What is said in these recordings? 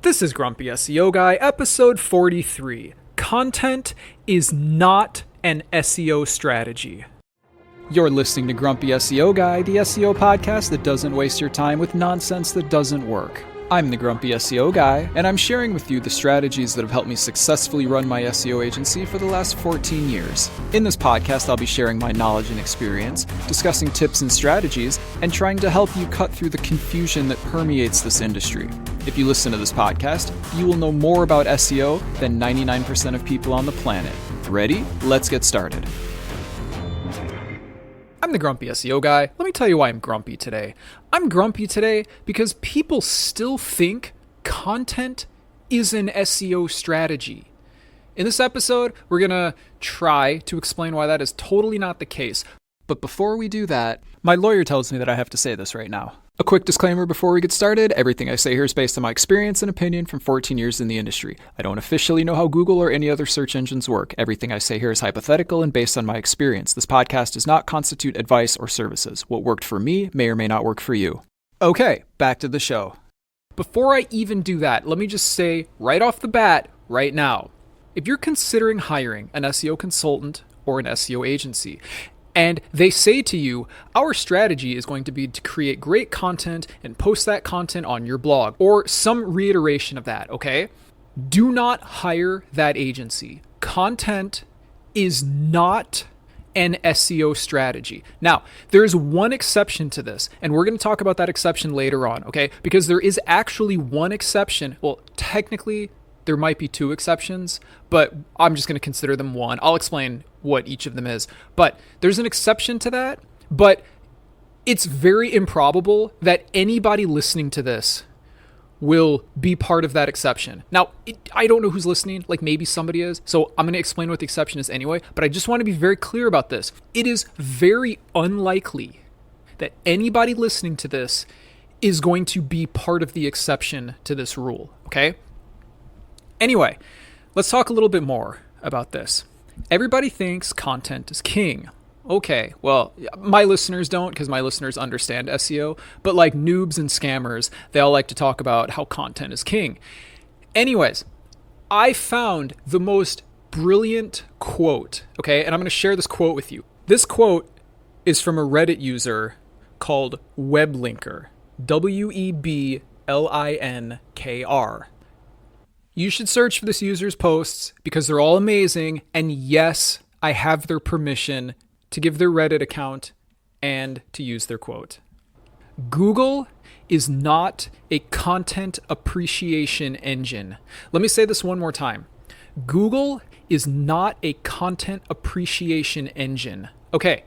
This is Grumpy SEO Guy, episode 43. Content is not an SEO strategy. You're listening to Grumpy SEO Guy, the SEO podcast that doesn't waste your time with nonsense that doesn't work. I'm the Grumpy SEO Guy, and I'm sharing with you the strategies that have helped me successfully run my SEO agency for the last 14 years. In this podcast, I'll be sharing my knowledge and experience, discussing tips and strategies, and trying to help you cut through the confusion that permeates this industry. If you listen to this podcast, you will know more about SEO than 99% of people on the planet. Ready? Let's get started. I'm the Grumpy SEO Guy. Let me tell you why I'm grumpy today. I'm grumpy today because people still think content is an SEO strategy. In this episode, we're going to try to explain why that is totally not the case. But before we do that, my lawyer tells me that I have to say this right now. A quick disclaimer before we get started, everything I say here is based on my experience and opinion from 14 years in the industry. I don't officially know how Google or any other search engines work. Everything I say here is hypothetical and based on my experience. This podcast does not constitute advice or services. What worked for me may or may not work for you. Okay, back to the show. Before I even do that, let me just say right off the bat, right now, if you're considering hiring an SEO consultant or an SEO agency, and they say to you, our strategy is going to be to create great content and post that content on your blog, or some reiteration of that, okay? Do not hire that agency. Content is not an SEO strategy. Now, there's one exception to this, and we're going to talk about that exception later on, okay? Because there is actually one exception. Well, technically, there might be two exceptions, but I'm just going to consider them one. I'll explain what each of them is. But there's an exception to that, but it's very improbable that anybody listening to this will be part of that exception. Now, I don't know who's listening, like maybe somebody is, so I'm going to explain what the exception is anyway, but I just want to be very clear about this. It is very unlikely that anybody listening to this is going to be part of the exception to this rule, okay? Anyway, let's talk a little bit more about this. Everybody thinks content is king. Okay, well, my listeners don't because my listeners understand SEO, but like noobs and scammers, they all like to talk about how content is king. Anyways, I found the most brilliant quote, okay, and I'm going to share this quote with you. This quote is from a Reddit user called Weblinker, Weblinkr. You should search for this user's posts because they're all amazing. And yes, I have their permission to give their Reddit account and to use their quote. Google is not a content appreciation engine. Let me say this one more time. Google is not a content appreciation engine. Okay,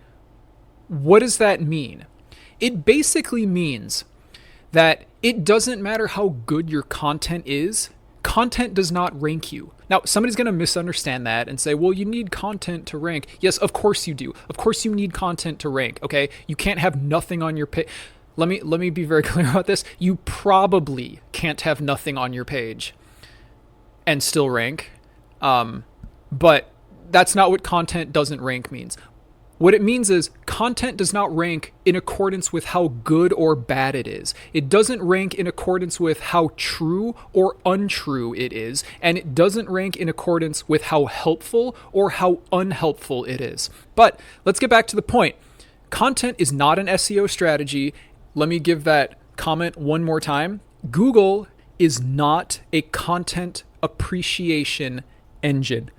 what does that mean? It basically means that it doesn't matter how good your content is. Content does not rank you. Now, somebody's going to misunderstand that and say, well, you need content to rank. Yes, of course you do. Of course you need content to rank, okay? You can't have nothing on your page. Let me be very clear about this. You probably can't have nothing on your page and still rank. But that's not what content doesn't rank means. What it means is content does not rank in accordance with how good or bad it is. It doesn't rank in accordance with how true or untrue it is, and it doesn't rank in accordance with how helpful or how unhelpful it is. But let's get back to the point. Content is not an SEO strategy. Let me give that comment one more time. Google is not a content appreciation engine.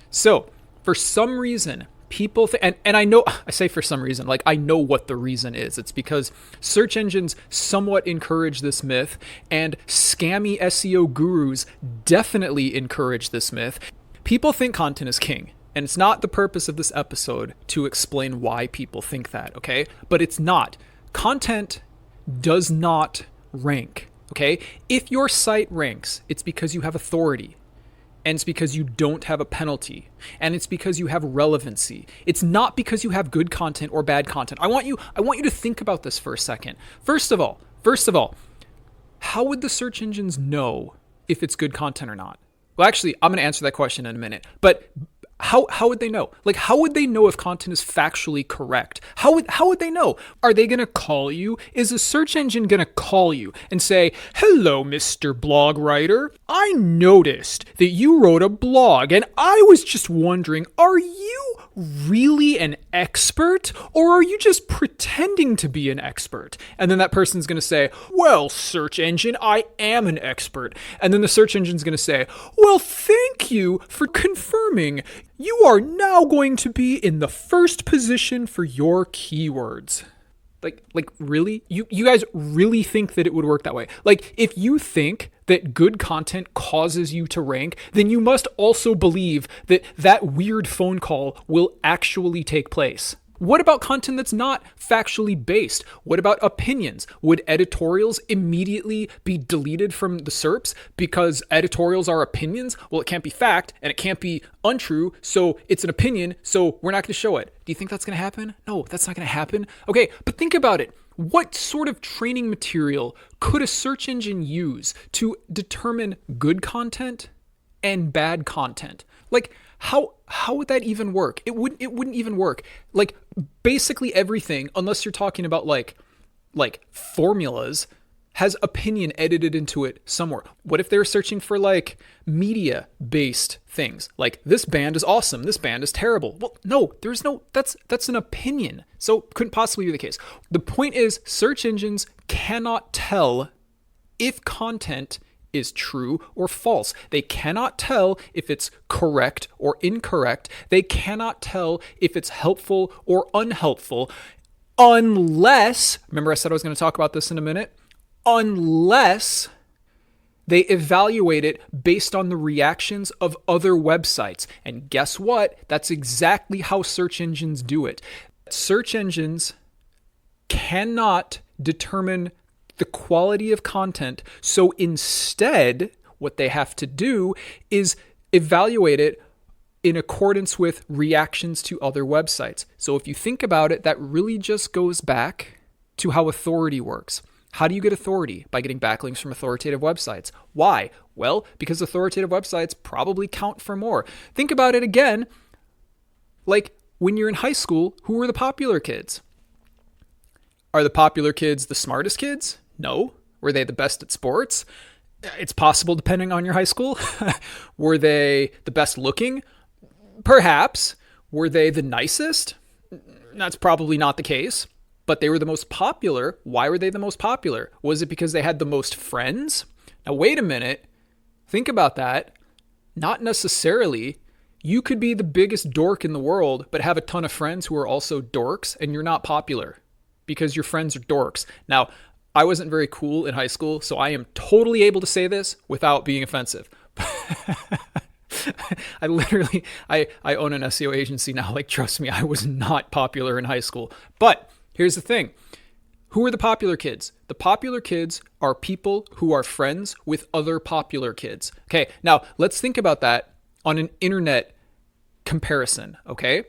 So, for some reason, people and I know, I say for some reason, like I know what the reason is. It's because search engines somewhat encourage this myth, and scammy SEO gurus definitely encourage this myth. People think content is king, and it's not the purpose of this episode to explain why people think that, okay? But it's not. Content does not rank, okay? If your site ranks, it's because you have authority. And it's because you don't have a penalty. And it's because you have relevancy. It's not because you have good content or bad content. I want you to think about this for a second. First of all, how would the search engines know if it's good content or not? Well, actually, I'm going to answer that question in a minute. But How would they know? Like, how would they know if content is factually correct? How would they know? Are they going to call you? Is a search engine going to call you and say, "Hello, Mr. Blog Writer. I noticed that you wrote a blog and I was just wondering, are you really an expert or are you just pretending to be an expert?" And then that person's going to say, "Well, search engine, I am an expert." And then the search engine's going to say, "Well, thank you for confirming. You are now going to be in the first position for your keywords." Like really? You guys really think that it would work that way? Like, if you think that good content causes you to rank, then you must also believe that that weird phone call will actually take place. What about content that's not factually based? What about opinions? Would editorials immediately be deleted from the SERPs because editorials are opinions? Well, it can't be fact and it can't be untrue, so it's an opinion, so we're not going to show it. Do you think that's going to happen? No, that's not going to happen. Okay, but think about it. What sort of training material could a search engine use to determine good content and bad content? Like, how would that even work? It wouldn't even work. Like, basically everything, unless you're talking about like formulas, has opinion edited into it somewhere. What if they're searching for like media based things? Like, this band is awesome, this band is terrible. Well, no, that's an opinion. So couldn't possibly be the case. The point is, search engines cannot tell if content is true or false. They cannot tell if it's correct or incorrect. They cannot tell if it's helpful or unhelpful unless, remember I said I was going to talk about this in a minute, unless they evaluate it based on the reactions of other websites. And guess what? That's exactly how search engines do it. Search engines cannot determine the quality of content. So instead, what they have to do is evaluate it in accordance with reactions to other websites. So if you think about it, that really just goes back to how authority works. How do you get authority? By getting backlinks from authoritative websites. Why? Well, because authoritative websites probably count for more. Think about it again. Like, when you're in high school, who were the popular kids? Are the popular kids the smartest kids? No. Were they the best at sports? It's possible, depending on your high school. Were they the best looking? Perhaps. Were they the nicest? That's probably not the case. But they were the most popular. Why were they the most popular? Was it because they had the most friends? Now, wait a minute. Think about that. Not necessarily. You could be the biggest dork in the world, but have a ton of friends who are also dorks, and you're not popular because your friends are dorks. Now, I wasn't very cool in high school, so I am totally able to say this without being offensive. I own an SEO agency now. Like, trust me, I was not popular in high school. But here's the thing. Who are the popular kids? The popular kids are people who are friends with other popular kids. Okay, now let's think about that on an internet comparison, okay?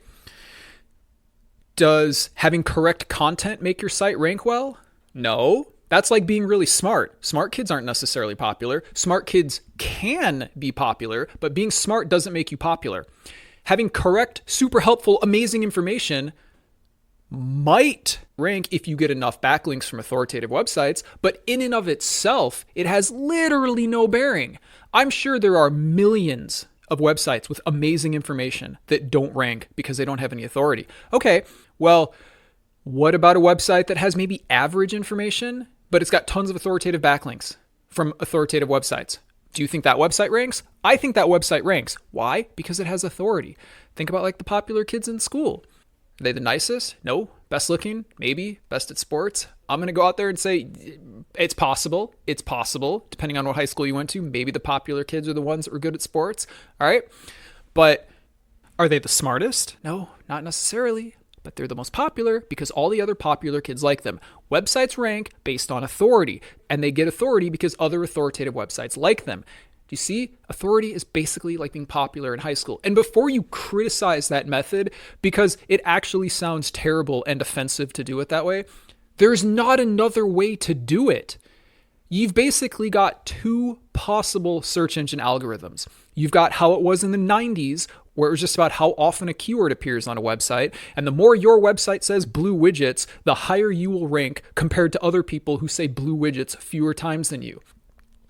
Does having correct content make your site rank well? No. That's like being really smart. Smart kids aren't necessarily popular. Smart kids can be popular, but being smart doesn't make you popular. Having correct, super helpful, amazing information might rank if you get enough backlinks from authoritative websites, but in and of itself, it has literally no bearing. I'm sure there are millions of websites with amazing information that don't rank because they don't have any authority. Okay, well, what about a website that has maybe average information, but it's got tons of authoritative backlinks from authoritative websites? Do you think that website ranks? I think that website ranks. Why? Because it has authority. Think about like the popular kids in school. Are they the nicest? No. Best looking? Maybe. Best at sports? I'm going to go out there and say it's possible. It's possible, depending on what high school you went to. Maybe the popular kids are the ones that were good at sports. All right. But are they the smartest? No, not necessarily. But they're the most popular because all the other popular kids like them. Websites rank based on authority, and they get authority because other authoritative websites like them. Do you see? Authority is basically like being popular in high school. And before you criticize that method, because it actually sounds terrible and offensive to do it that way, there's not another way to do it. you've basically got two possible search engine algorithms. You've got how it was in the 90s, where it was just about how often a keyword appears on a website. And the more your website says blue widgets, the higher you will rank compared to other people who say blue widgets fewer times than you.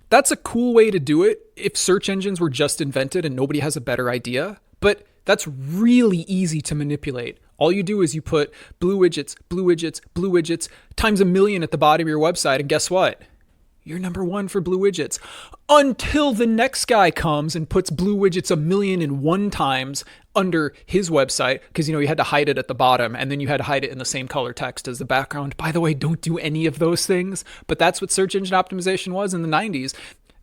That's a cool way to do it if search engines were just invented and nobody has a better idea, but that's really easy to manipulate. All you do is you put blue widgets, blue widgets, blue widgets times 1,000,000 at the bottom of your website, and guess what? You're number one for blue widgets. Until the next guy comes and puts blue widgets 1,000,001 times under his website, because you had to hide it at the bottom, and then you had to hide it in the same color text as the background. By the way, don't do any of those things, but that's what search engine optimization was in the 90s.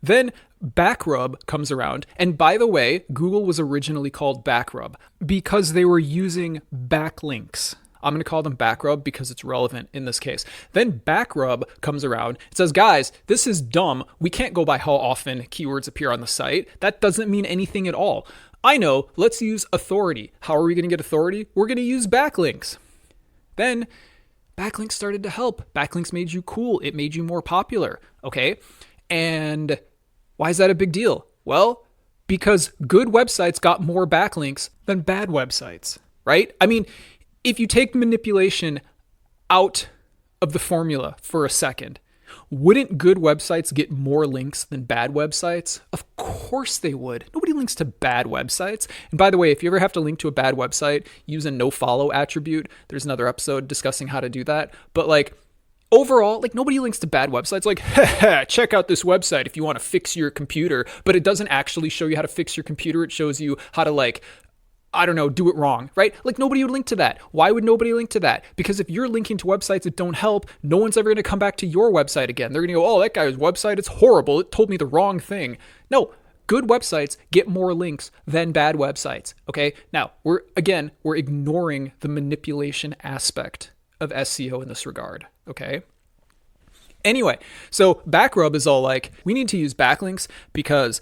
Then Backrub comes around, and by the way, Google was originally called Backrub because they were using backlinks. I'm going to call them Backrub because it's relevant in this case. Then Backrub comes around and says, guys, this is dumb. We can't go by how often keywords appear on the site. That doesn't mean anything at all. I know, let's use authority. How are we going to get authority? We're going to use backlinks. Then backlinks started to help. Backlinks made you cool. It made you more popular. Okay. And why is that a big deal? Well, because good websites got more backlinks than bad websites, right? I mean, if you take manipulation out of the formula for a second, wouldn't good websites get more links than bad websites? Of course they would. Nobody links to bad websites. And by the way, if you ever have to link to a bad website, use a nofollow attribute. There's another episode discussing how to do that. But overall, nobody links to bad websites. Check out this website if you want to fix your computer. But it doesn't actually show you how to fix your computer. It shows you how to do it wrong, right? Nobody would link to that. Why would nobody link to that? Because if you're linking to websites that don't help, no one's ever going to come back to your website again. They're going to go, oh, that guy's website, it's horrible. It told me the wrong thing. No, good websites get more links than bad websites, okay? Now, we're ignoring the manipulation aspect of SEO in this regard, okay? Anyway, so Backrub is all we need to use backlinks because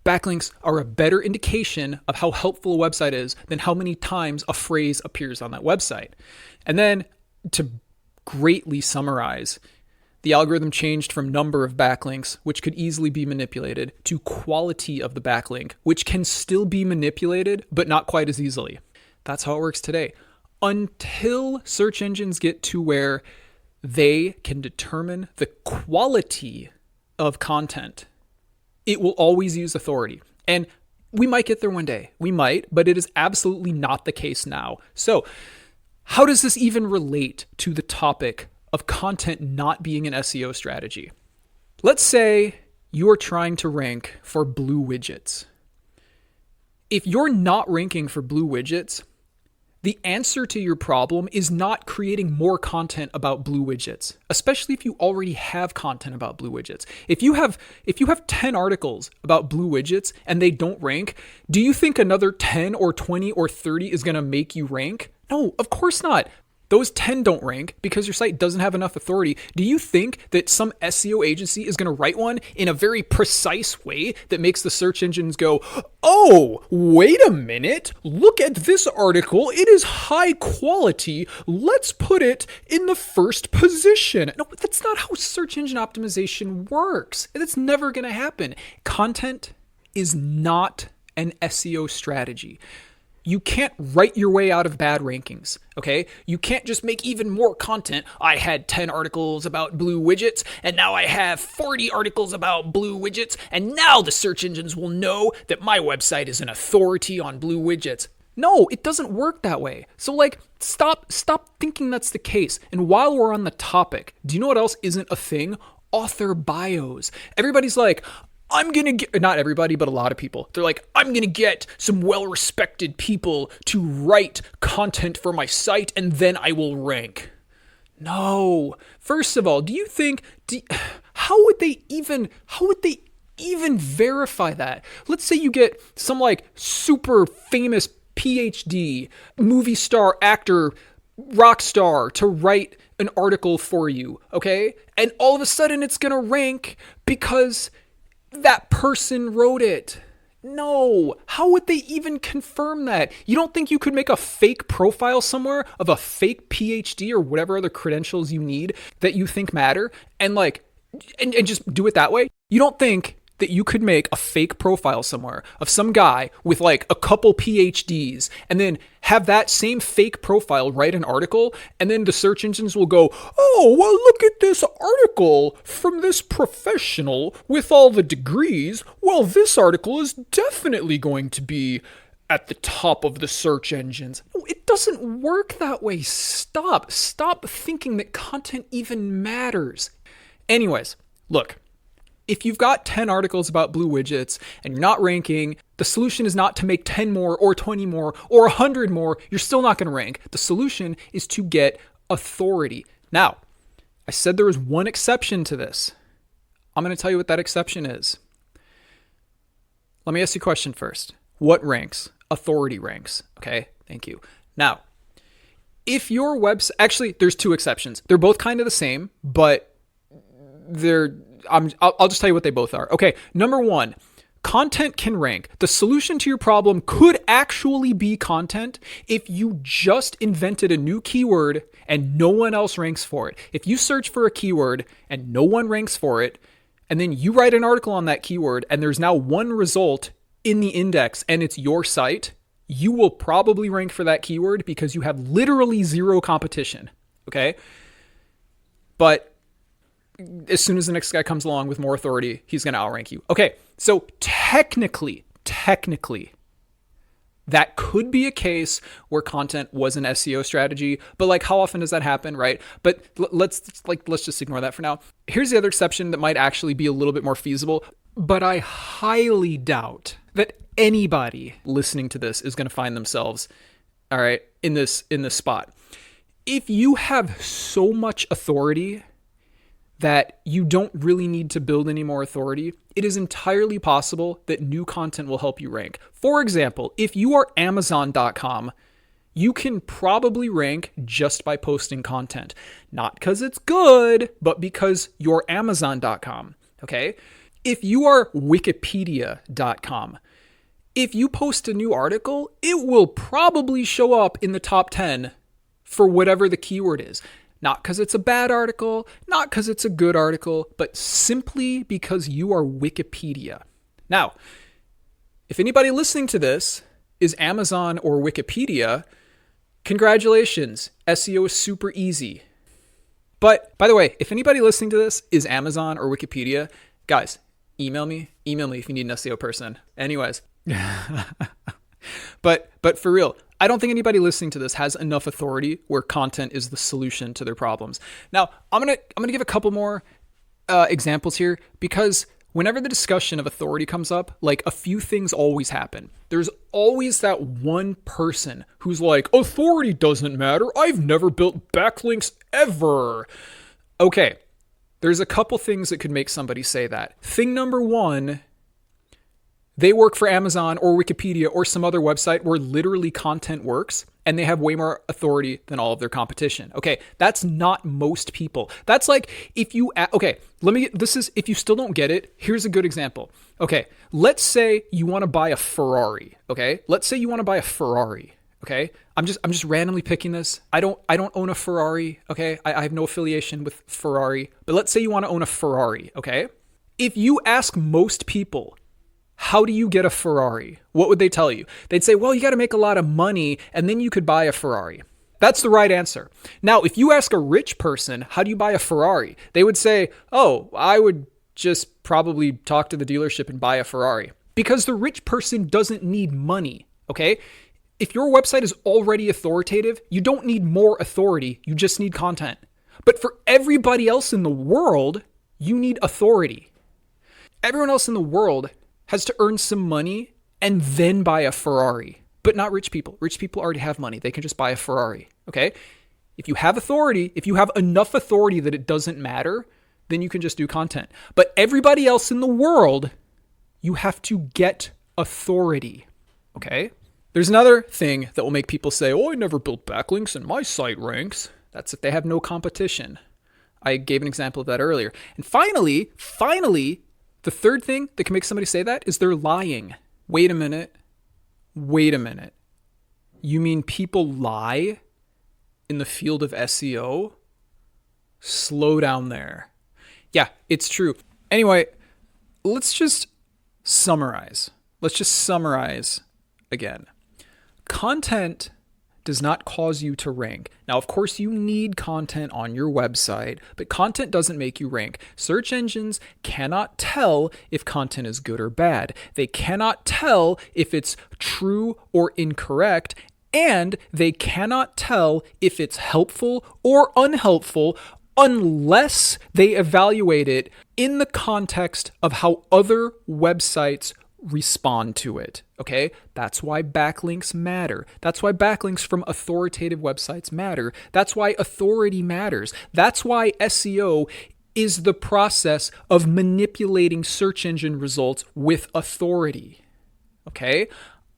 backlinks are a better indication of how helpful a website is than how many times a phrase appears on that website. And then to greatly summarize, the algorithm changed from number of backlinks, which could easily be manipulated, to quality of the backlink, which can still be manipulated, but not quite as easily. That's how it works today. Until search engines get to where they can determine the quality of content, it will always use authority. And we might get there one day. We might, but it is absolutely not the case now. So how does this even relate to the topic of content not being an SEO strategy? Let's say you are trying to rank for blue widgets. If you're not ranking for blue widgets, the answer to your problem is not creating more content about blue widgets, especially if you already have content about blue widgets. If you have 10 articles about blue widgets and they don't rank, do you think another 10 or 20 or 30 is going to make you rank? No, of course not. Those 10 don't rank because your site doesn't have enough authority. Do you think that some SEO agency is going to write one in a very precise way that makes the search engines go, oh, wait a minute, look at this article. It is high quality. Let's put it in the first position. No, that's not how search engine optimization works. That's never going to happen. Content is not an SEO strategy. You can't write your way out of bad rankings, okay? You can't just make even more content. I had 10 articles about blue widgets, and now I have 40 articles about blue widgets, and now the search engines will know that my website is an authority on blue widgets. No, it doesn't work that way. So stop thinking that's the case. And while we're on the topic, do you know what else isn't a thing? Author bios. Everybody's like, I'm going to get, not everybody, but a lot of people, they're like, I'm going to get some well-respected people to write content for my site and then I will rank. No. First of all, do you think, how would they even verify that? Let's say you get some super famous PhD, movie star, actor, rock star to write an article for you, okay? And all of a sudden it's going to rank because that person wrote it. No. How would they even confirm that? You don't think you could make a fake profile somewhere of a fake PhD or whatever other credentials you need that you think matter and and just do it that way. You don't think that you could make a fake profile somewhere of some guy with like a couple PhDs and then have that same fake profile write an article, and then the search engines will go, oh, well, look at this article from this professional with all the degrees. Well, this article is definitely going to be at the top of the search engines. No, it doesn't work that way. Stop thinking that content even matters. Anyways, look, if you've got 10 articles about blue widgets and you're not ranking, the solution is not to make 10 more or 20 more or 100 more. You're still not going to rank. The solution is to get authority. Now, I said there was one exception to this. I'm going to tell you what that exception is. Let me ask you a question first. What ranks? Authority ranks. Okay, thank you. Now, if your website, actually, there's two exceptions. They're both kind of the same, but I'll just tell you what they both are. Okay, number one, content can rank. The solution to your problem could actually be content if you just invented a new keyword and no one else ranks for it. If you search for a keyword and no one ranks for it, and then you write an article on that keyword and there's now one result in the index and it's your site, you will probably rank for that keyword because you have literally zero competition. Okay? But as soon as the next guy comes along with more authority, he's going to outrank you. Okay, so technically, that could be a case where content was an SEO strategy, but like how often does that happen, right? But let's just ignore that for now. Here's the other exception that might actually be a little bit more feasible, but I highly doubt that anybody listening to this is going to find themselves, all right, in this spot. If you have so much authority that you don't really need to build any more authority, it is entirely possible that new content will help you rank. For example, if you are Amazon.com, you can probably rank just by posting content. Not because it's good, but because you're Amazon.com, okay? If you are Wikipedia.com, if you post a new article, it will probably show up in the top 10 for whatever the keyword is. Not because it's a bad article, not because it's a good article, but simply because you are Wikipedia. Now, if anybody listening to this is Amazon or Wikipedia, congratulations. SEO is super easy. But by the way, if anybody listening to this is Amazon or Wikipedia, guys, email me if you need an SEO person. Anyways. But for real, I don't think anybody listening to this has enough authority where content is the solution to their problems. Now, I'm gonna give a couple more examples here, because whenever the discussion of authority comes up, like a few things always happen. There's always that one person who's like, authority doesn't matter. I've never built backlinks ever. Okay, there's a couple things that could make somebody say that. Thing number one, they work for Amazon or Wikipedia or some other website where literally content works, and they have way more authority than all of their competition. Okay, that's not most people. That's like if you, if you still don't get it, here's a good example. Okay, let's say you want to buy a Ferrari. Okay, let's say you want to buy a Ferrari. Okay, I'm just randomly picking this. I don't own a Ferrari. Okay, I have no affiliation with Ferrari, but let's say you want to own a Ferrari. Okay, if you ask most people, how do you get a Ferrari? What would they tell you? They'd say, well, you got to make a lot of money and then you could buy a Ferrari. That's the right answer. Now, if you ask a rich person, how do you buy a Ferrari? They would say, oh, I would just probably talk to the dealership and buy a Ferrari. Because the rich person doesn't need money, okay? If your website is already authoritative, you don't need more authority. You just need content. But for everybody else in the world, you need authority. Everyone else in the world has to earn some money and then buy a Ferrari, but not rich people. Rich people already have money. They can just buy a Ferrari, okay? If you have authority, if you have enough authority that it doesn't matter, then you can just do content. But everybody else in the world, you have to get authority, okay? There's another thing that will make people say, oh, I never built backlinks and my site ranks. That's if they have no competition. I gave an example of that earlier. And finally, the third thing that can make somebody say that is they're lying. Wait a minute. You mean people lie in the field of SEO? Slow down there. Yeah, it's true. Anyway, let's just summarize. Let's just summarize again. Content does not cause you to rank. Now, of course, you need content on your website, but content doesn't make you rank. Search engines cannot tell if content is good or bad. They cannot tell if it's true or incorrect, and they cannot tell if it's helpful or unhelpful unless they evaluate it in the context of how other websites respond to it. Okay? That's why backlinks matter. That's why backlinks from authoritative websites matter. That's why authority matters. That's why SEO is the process of manipulating search engine results with authority. Okay?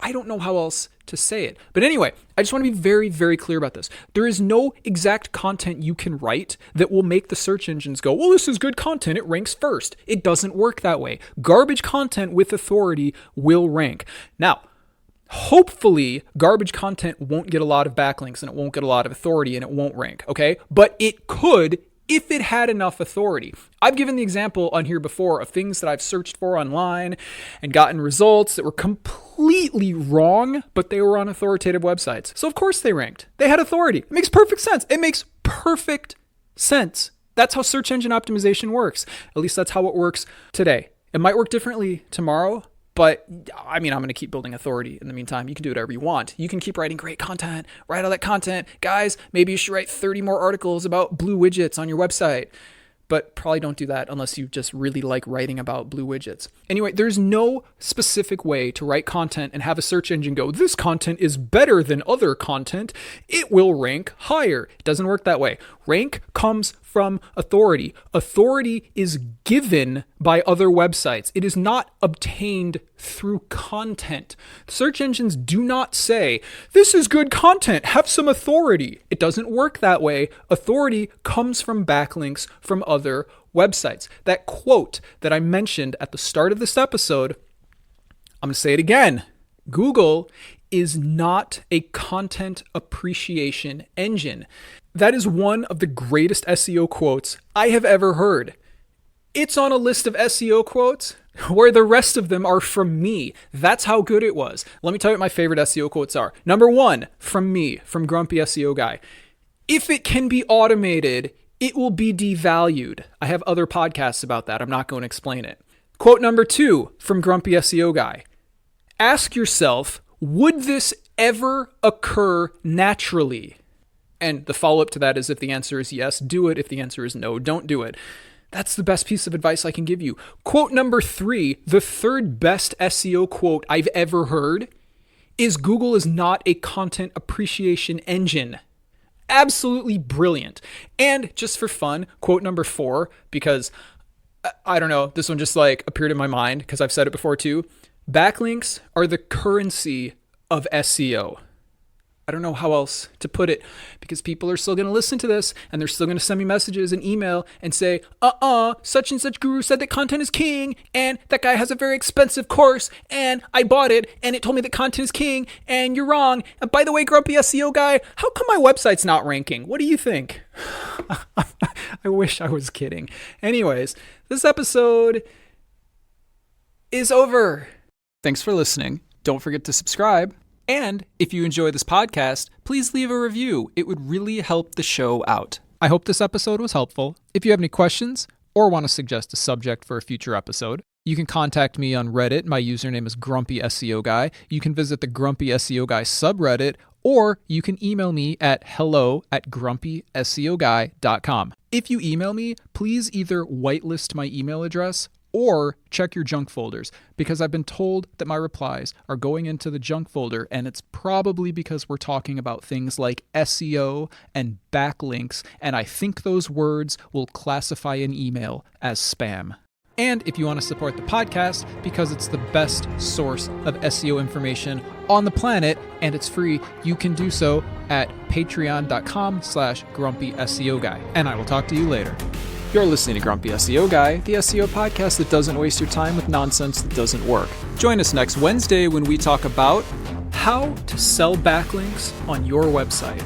I don't know how else to say it. But anyway, I just want to be very, very clear about this. There is no exact content you can write that will make the search engines go, well, this is good content. It ranks first. It doesn't work that way. Garbage content with authority will rank. Now, hopefully, garbage content won't get a lot of backlinks and it won't get a lot of authority and it won't rank, okay? But it could if it had enough authority. I've given the example on here before of things that I've searched for online and gotten results that were completely wrong, but they were on authoritative websites. So of course they ranked. They had authority. It makes perfect sense. It makes perfect sense. That's how search engine optimization works. At least that's how it works today. It might work differently tomorrow, but I mean, I'm going to keep building authority in the meantime. You can do whatever you want. You can keep writing great content, write all that content. Guys, maybe you should write 30 more articles about blue widgets on your website. But probably don't do that unless you just really like writing about blue widgets. Anyway, there's no specific way to write content and have a search engine go, this content is better than other content. It will rank higher. It doesn't work that way. Rank comes from authority. Authority is given by other websites. It is not obtained through content. Search engines do not say, this is good content, have some authority. It doesn't work that way. Authority comes from backlinks from other websites. That quote that I mentioned at the start of this episode, I'm going to say it again. Google is not a content appreciation engine. That is one of the greatest SEO quotes I have ever heard. It's on a list of SEO quotes where the rest of them are from me. That's how good it was. Let me tell you what my favorite SEO quotes are. Number 1, from me, from Grumpy SEO Guy. If it can be automated, it will be devalued. I have other podcasts about that. I'm not going to explain it. Quote number 2, from Grumpy SEO Guy. Ask yourself, would this ever occur naturally? And the follow-up to that is if the answer is yes, do it. If the answer is no, don't do it. That's the best piece of advice I can give you. Quote number 3, the third best SEO quote I've ever heard, is Google is not a content appreciation engine. Absolutely brilliant. And just for fun, quote number 4, because I don't know, this one just like appeared in my mind because I've said it before too. Backlinks are the currency of SEO. I don't know how else to put it because people are still going to listen to this and they're still going to send me messages and email and say, such and such guru said that content is king and that guy has a very expensive course and I bought it and it told me that content is king and you're wrong. And by the way, Grumpy SEO Guy, how come my website's not ranking? What do you think? I wish I was kidding. Anyways, this episode is over. Thanks for listening. Don't forget to subscribe. And if you enjoy this podcast, please leave a review. It would really help the show out. I hope this episode was helpful. If you have any questions or want to suggest a subject for a future episode, you can contact me on Reddit. My username is Grumpy SEO Guy. You can visit the Grumpy SEO Guy subreddit, or you can email me at hello@grumpyseoguy.com. If you email me, please either whitelist my email address or check your junk folders, because I've been told that my replies are going into the junk folder, and it's probably because we're talking about things like SEO and backlinks, and I think those words will classify an email as spam. And if you want to support the podcast, because it's the best source of SEO information on the planet, and it's free, you can do so at patreon.com/grumpy SEO Guy. And I will talk to you later. You're listening to Grumpy SEO Guy, the SEO podcast that doesn't waste your time with nonsense that doesn't work. Join us next Wednesday when we talk about how to sell backlinks on your website.